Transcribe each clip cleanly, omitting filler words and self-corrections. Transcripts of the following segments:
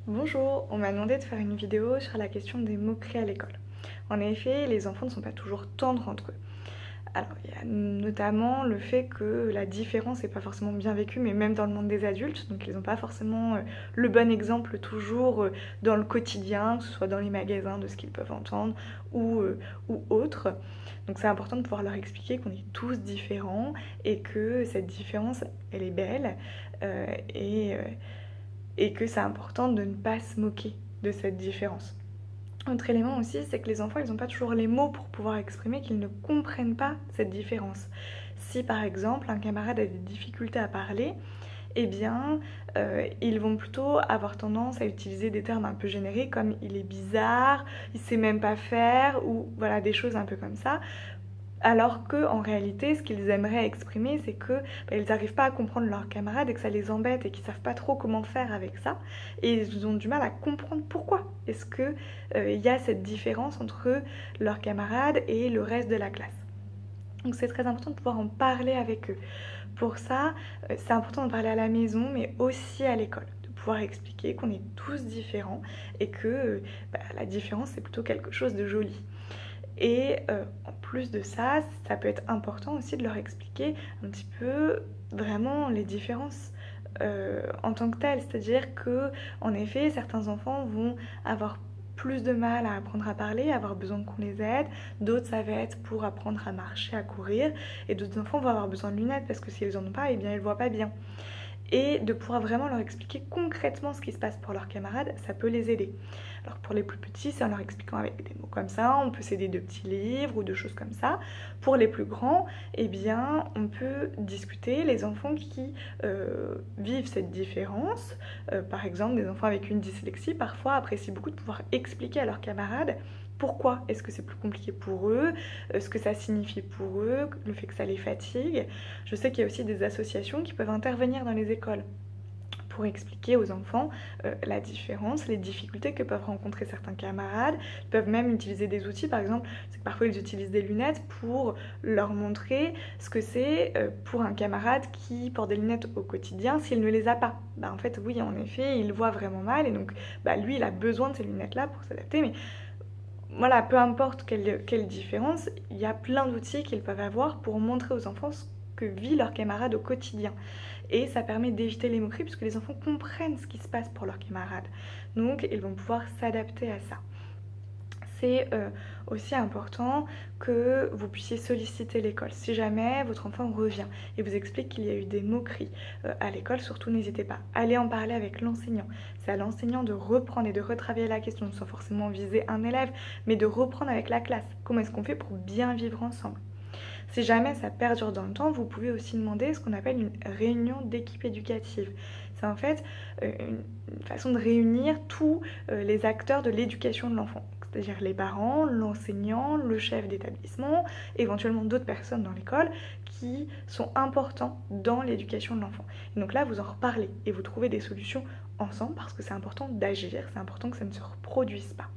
Bonjour, on m'a demandé de faire une vidéo sur la question des mots-clés à l'école. En effet, les enfants ne sont pas toujours tendres entre eux. Alors, il y a notamment le fait que la différence n'est pas forcément bien vécue, mais même dans le monde des adultes, donc ils n'ont pas forcément le bon exemple toujours dans le quotidien, que ce soit dans les magasins de ce qu'ils peuvent entendre ou autre. Donc c'est important de pouvoir leur expliquer qu'on est tous différents et que cette différence, elle est belle euh, et, euh, et que c'est important de ne pas se moquer de cette différence. Autre élément aussi, c'est que les enfants, ils n'ont pas toujours les mots pour pouvoir exprimer qu'ils ne comprennent pas cette différence. Si par exemple un camarade a des difficultés à parler, eh bien, ils vont plutôt avoir tendance à utiliser des termes un peu génériques comme il est bizarre, il sait même pas faire, ou voilà, des choses un peu comme ça, alors qu'en réalité, ce qu'ils aimeraient exprimer, c'est que ils n'arrivent pas à comprendre leurs camarades et que ça les embête et qu'ils ne savent pas trop comment faire avec ça. Et ils ont du mal à comprendre pourquoi est-ce qu'il y a cette différence entre leurs camarades et le reste de la classe. Donc c'est très important de pouvoir en parler avec eux. Pour ça, c'est important d'en parler à la maison, mais aussi à l'école. De pouvoir expliquer qu'on est tous différents et que la différence, c'est plutôt quelque chose de joli. Et en plus de ça, ça peut être important aussi de leur expliquer un petit peu vraiment les différences en tant que telles. C'est-à-dire que, en effet, certains enfants vont avoir plus de mal à apprendre à parler, avoir besoin qu'on les aide. D'autres, ça va être pour apprendre à marcher, à courir. Et d'autres enfants vont avoir besoin de lunettes parce que s'ils n'en ont pas, eh bien, ils ne voient pas bien. Et de pouvoir vraiment leur expliquer concrètement ce qui se passe pour leurs camarades, ça peut les aider. Alors pour les plus petits, c'est en leur expliquant avec des mots comme ça, on peut s'aider de petits livres ou de choses comme ça. Pour les plus grands, eh bien, on peut discuter. Les enfants qui vivent cette différence, par exemple des enfants avec une dyslexie, parfois apprécient beaucoup de pouvoir expliquer à leurs camarades pourquoi est-ce que c'est plus compliqué pour eux, ce que ça signifie pour eux, le fait que ça les fatigue. Je sais qu'il y a aussi des associations qui peuvent intervenir dans les écoles pour expliquer aux enfants la différence, les difficultés que peuvent rencontrer certains camarades. Ils peuvent même utiliser des outils, par exemple, c'est que parfois ils utilisent des lunettes pour leur montrer ce que c'est pour un camarade qui porte des lunettes au quotidien s'il ne les a pas. En fait, oui, en effet, il voit vraiment mal et donc lui, il a besoin de ces lunettes-là pour s'adapter, mais voilà, peu importe quelle différence, il y a plein d'outils qu'ils peuvent avoir pour montrer aux enfants ce que vit leur camarade au quotidien. Et ça permet d'éviter les moqueries puisque les enfants comprennent ce qui se passe pour leurs camarades. Donc ils vont pouvoir s'adapter à ça. C'est aussi important que vous puissiez solliciter l'école. Si jamais votre enfant revient et vous explique qu'il y a eu des moqueries à l'école, surtout n'hésitez pas. Allez en parler avec l'enseignant. C'est à l'enseignant de reprendre et de retravailler la question, sans forcément viser un élève, mais de reprendre avec la classe. Comment est-ce qu'on fait pour bien vivre ensemble ? Si jamais ça perdure dans le temps, vous pouvez aussi demander ce qu'on appelle une réunion d'équipe éducative. C'est en fait une façon de réunir tous les acteurs de l'éducation de l'enfant. C'est-à-dire les parents, l'enseignant, le chef d'établissement, éventuellement d'autres personnes dans l'école qui sont importants dans l'éducation de l'enfant. Et donc là, vous en reparlez et vous trouvez des solutions ensemble parce que c'est important d'agir, c'est important que ça ne se reproduise pas.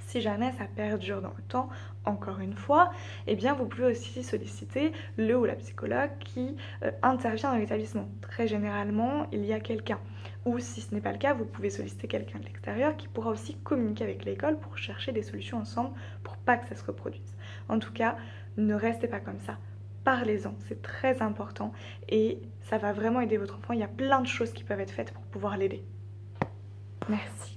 Si jamais ça perdure dans le temps, encore une fois, eh bien vous pouvez aussi solliciter le ou la psychologue qui intervient dans l'établissement. Très généralement, il y a quelqu'un. Ou si ce n'est pas le cas, vous pouvez solliciter quelqu'un de l'extérieur qui pourra aussi communiquer avec l'école pour chercher des solutions ensemble pour pas que ça se reproduise. En tout cas, ne restez pas comme ça. Parlez-en, c'est très important et ça va vraiment aider votre enfant. Il y a plein de choses qui peuvent être faites pour pouvoir l'aider. Merci.